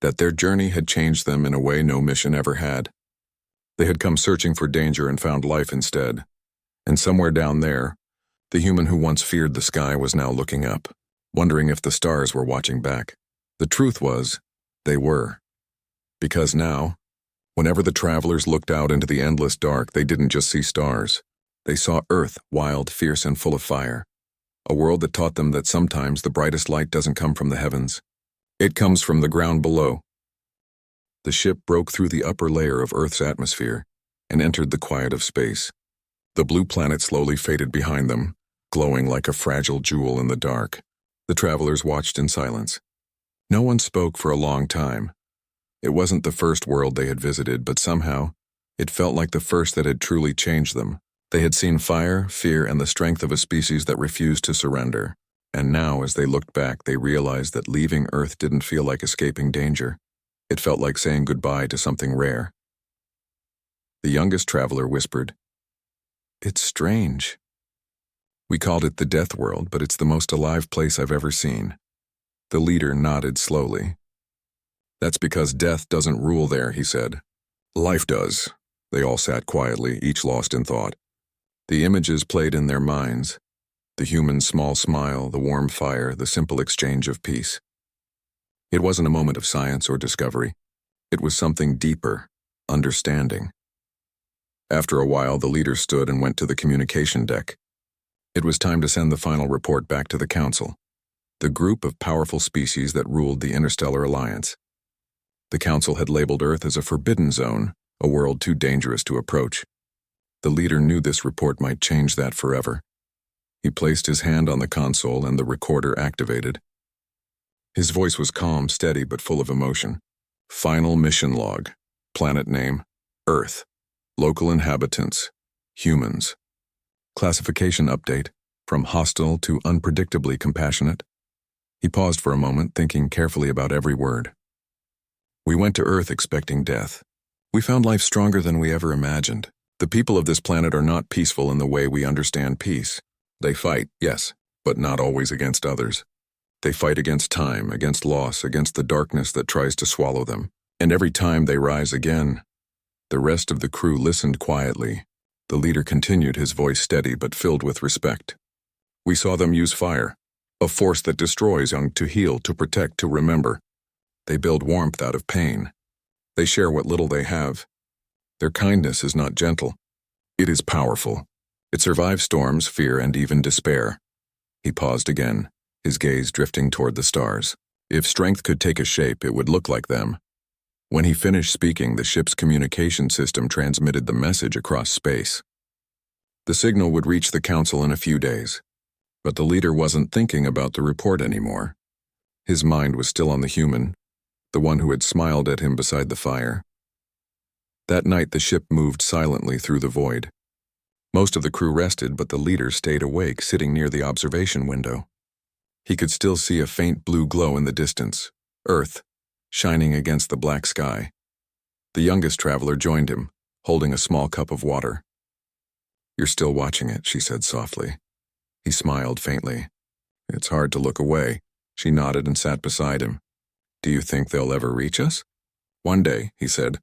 that their journey had changed them in a way no mission ever had. They had come searching for danger and found life instead. And somewhere down there, the human who once feared the sky was now looking up, wondering if the stars were watching back. The truth was, they were. Because now, whenever the travelers looked out into the endless dark, they didn't just see stars. They saw Earth, wild, fierce, and full of fire. A world that taught them that sometimes the brightest light doesn't come from the heavens. It comes from the ground below. The ship broke through the upper layer of Earth's atmosphere and entered the quiet of space. The blue planet slowly faded behind them, glowing like a fragile jewel in the dark. The travelers watched in silence. No one spoke for a long time. It wasn't the first world they had visited, but somehow, it felt like the first that had truly changed them. They had seen fire, fear, and the strength of a species that refused to surrender. And now, as they looked back, they realized that leaving Earth didn't feel like escaping danger. It felt like saying goodbye to something rare. The youngest traveler whispered, "It's strange. We called it the Death World, but it's the most alive place I've ever seen." The leader nodded slowly. "That's because death doesn't rule there," he said. "Life does." They all sat quietly, each lost in thought. The images played in their minds. The human's small smile, the warm fire, the simple exchange of peace. It wasn't a moment of science or discovery. It was something deeper, understanding. After a while, the leader stood and went to the communication deck. It was time to send the final report back to the Council, the group of powerful species that ruled the Interstellar Alliance. The Council had labeled Earth as a forbidden zone, a world too dangerous to approach. The leader knew this report might change that forever. He placed his hand on the console and the recorder activated. His voice was calm, steady, but full of emotion. Final mission log. Planet name, Earth. Local inhabitants, humans. Classification update, from hostile to unpredictably compassionate. He paused for a moment, thinking carefully about every word. "We went to Earth expecting death. We found life stronger than we ever imagined. The people of this planet are not peaceful in the way we understand peace. They fight, yes, but not always against others. They fight against time, against loss, against the darkness that tries to swallow them. And every time they rise again." The rest of the crew listened quietly. The leader continued, his voice steady but filled with respect. "We saw them use fire, a force that destroys young to heal, to protect, to remember. They build warmth out of pain. They share what little they have. Their kindness is not gentle. It is powerful. It survives storms, fear, and even despair." He paused again, his gaze drifting toward the stars. If strength could take a shape, it would look like them. When he finished speaking, the ship's communication system transmitted the message across space. The signal would reach the Council in a few days, but the leader wasn't thinking about the report anymore. His mind was still on the human, the one who had smiled at him beside the fire. That night, the ship moved silently through the void. Most of the crew rested, but the leader stayed awake, sitting near the observation window. He could still see a faint blue glow in the distance, Earth, shining against the black sky. The youngest traveler joined him, holding a small cup of water. "You're still watching it," she said softly. He smiled faintly. "It's hard to look away." She nodded and sat beside him. "Do you think they'll ever reach us?" "One day," he said.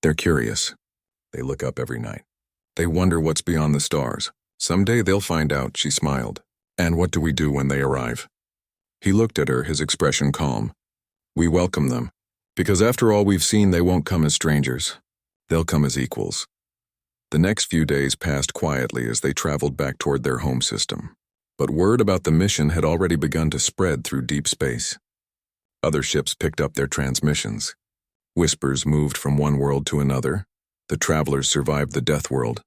"They're curious. They look up every night. They wonder what's beyond the stars. Someday they'll find out," she smiled. "And what do we do when they arrive?" He looked at her, his expression calm. "We welcome them, because after all we've seen, they won't come as strangers. They'll come as equals." The next few days passed quietly as they traveled back toward their home system. But word about the mission had already begun to spread through deep space. Other ships picked up their transmissions. Whispers moved from one world to another. The travelers survived the Death World.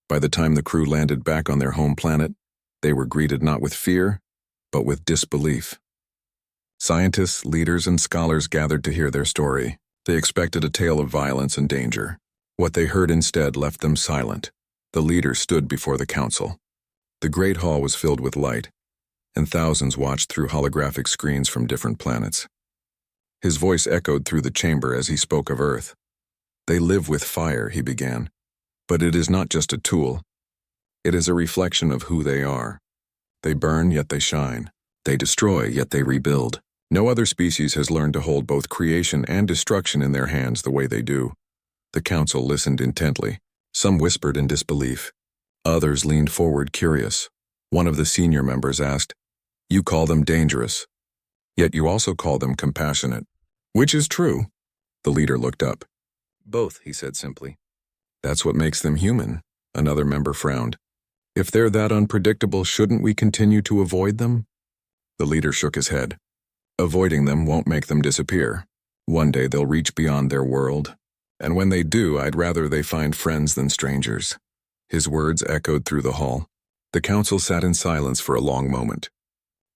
By the time the crew landed back on their home planet, they were greeted not with fear, but with disbelief. Scientists, leaders, and scholars gathered to hear their story. They expected a tale of violence and danger. What they heard instead left them silent. The leader stood before the council. The great hall was filled with light, and thousands watched through holographic screens from different planets. His voice echoed through the chamber as he spoke of Earth. "They live with fire," he began, "but it is not just a tool. It is a reflection of who they are. They burn, yet they shine. They destroy, yet they rebuild. No other species has learned to hold both creation and destruction in their hands the way they do." The council listened intently. Some whispered in disbelief. Others leaned forward curious. One of the senior members asked, "You call them dangerous, yet you also call them compassionate. Which is true?" The leader looked up. "Both," he said simply. "That's what makes them human," another member frowned. "If they're that unpredictable, shouldn't we continue to avoid them?" The leader shook his head. Avoiding them won't make them disappear. One day they'll reach beyond their world. And when they do, I'd rather they find friends than strangers." His words echoed through the hall. The council sat in silence for a long moment.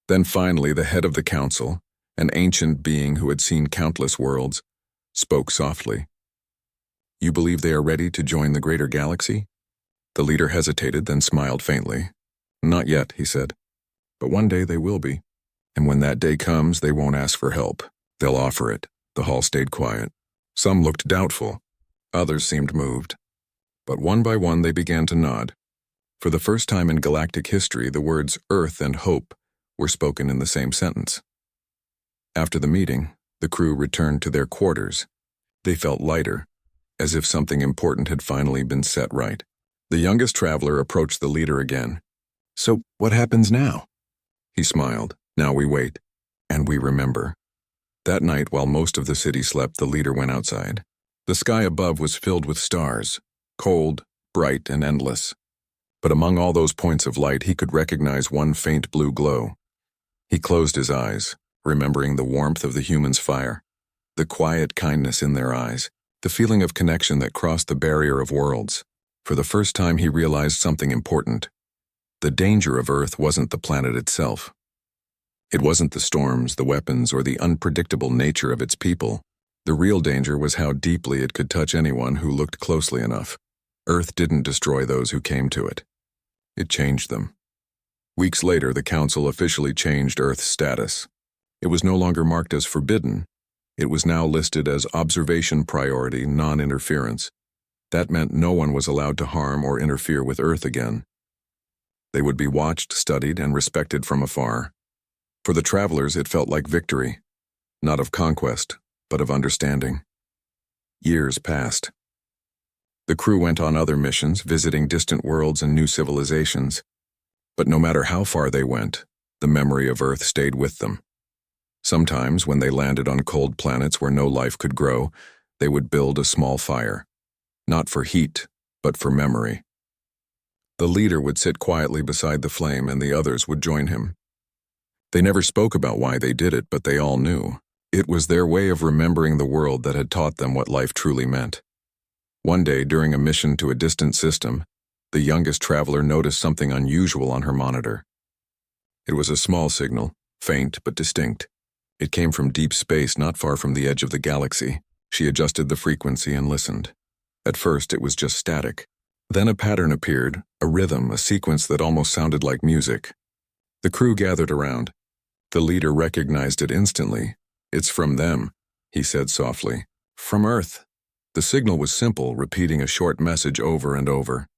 Then finally the head of the council, an ancient being who had seen countless worlds, spoke softly. "You believe they are ready to join the greater galaxy?" The leader hesitated, then smiled faintly. "Not yet," he said. "But one day they will be. And when that day comes, they won't ask for help. They'll offer it." The hall stayed quiet. Some looked doubtful. Others seemed moved. But one by one they began to nod. For the first time in galactic history, the words Earth and hope were spoken in the same sentence. After the meeting, the crew returned to their quarters. They felt lighter, as if something important had finally been set right. The youngest traveler approached the leader again. "So, what happens now?" He smiled. "Now we wait, and we remember." That night, while most of the city slept, the leader went outside. The sky above was filled with stars, cold, bright, and endless. But among all those points of light, he could recognize one faint blue glow. He closed his eyes, remembering the warmth of the humans' fire, the quiet kindness in their eyes, the feeling of connection that crossed the barrier of worlds. For the first time, he realized something important. The danger of Earth wasn't the planet itself. It wasn't the storms, the weapons, or the unpredictable nature of its people. The real danger was how deeply it could touch anyone who looked closely enough. Earth didn't destroy those who came to it. It changed them. Weeks later, the Council officially changed Earth's status. It was no longer marked as forbidden. It was now listed as observation priority, non-interference. That meant no one was allowed to harm or interfere with Earth again. They would be watched, studied, and respected from afar. For the travelers, it felt like victory, not of conquest, but of understanding. Years passed. The crew went on other missions, visiting distant worlds and new civilizations. But no matter how far they went, the memory of Earth stayed with them. Sometimes, when they landed on cold planets where no life could grow, they would build a small fire. Not for heat, but for memory. The leader would sit quietly beside the flame, and the others would join him. They never spoke about why they did it, but they all knew. It was their way of remembering the world that had taught them what life truly meant. One day, during a mission to a distant system, the youngest traveler noticed something unusual on her monitor. It was a small signal, faint but distinct. It came from deep space not far from the edge of the galaxy. She adjusted the frequency and listened. At first, it was just static. Then a pattern appeared, a rhythm, a sequence that almost sounded like music. The crew gathered around. The leader recognized it instantly. "It's from them," he said softly. "From Earth." The signal was simple, repeating a short message over and over.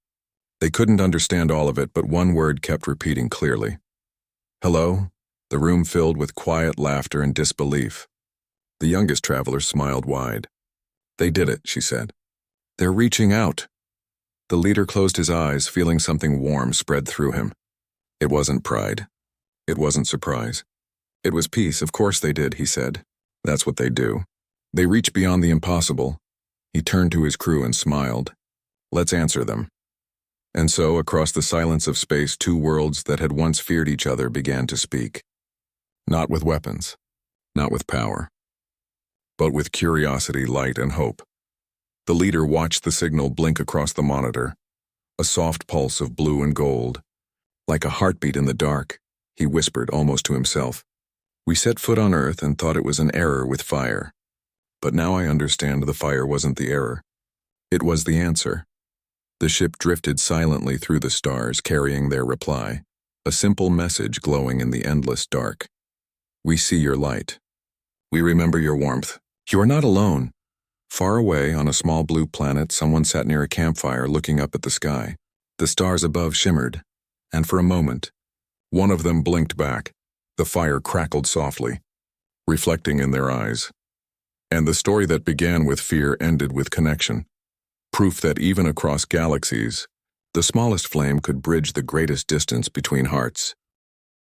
They couldn't understand all of it, but one word kept repeating clearly. "Hello?" The room filled with quiet laughter and disbelief. The youngest traveler smiled wide. "They did it," she said. "They're reaching out." The leader closed his eyes, feeling something warm spread through him. It wasn't pride. It wasn't surprise. It was peace. "Of course they did," he said. "That's what they do. They reach beyond the impossible." He turned to his crew and smiled. "Let's answer them." And so, across the silence of space, two worlds that had once feared each other began to speak. Not with weapons, not with power, but with curiosity, light, and hope. The leader watched the signal blink across the monitor, a soft pulse of blue and gold. Like a heartbeat in the dark, he whispered almost to himself. "We set foot on Earth and thought it was an error with fire. But now I understand the fire wasn't the error. It was the answer." The ship drifted silently through the stars, carrying their reply, a simple message glowing in the endless dark. "We see your light. We remember your warmth. You are not alone." Far away, on a small blue planet, someone sat near a campfire looking up at the sky. The stars above shimmered, and for a moment, one of them blinked back. The fire crackled softly, reflecting in their eyes. And the story that began with fear ended with connection. Proof that even across galaxies, the smallest flame could bridge the greatest distance between hearts.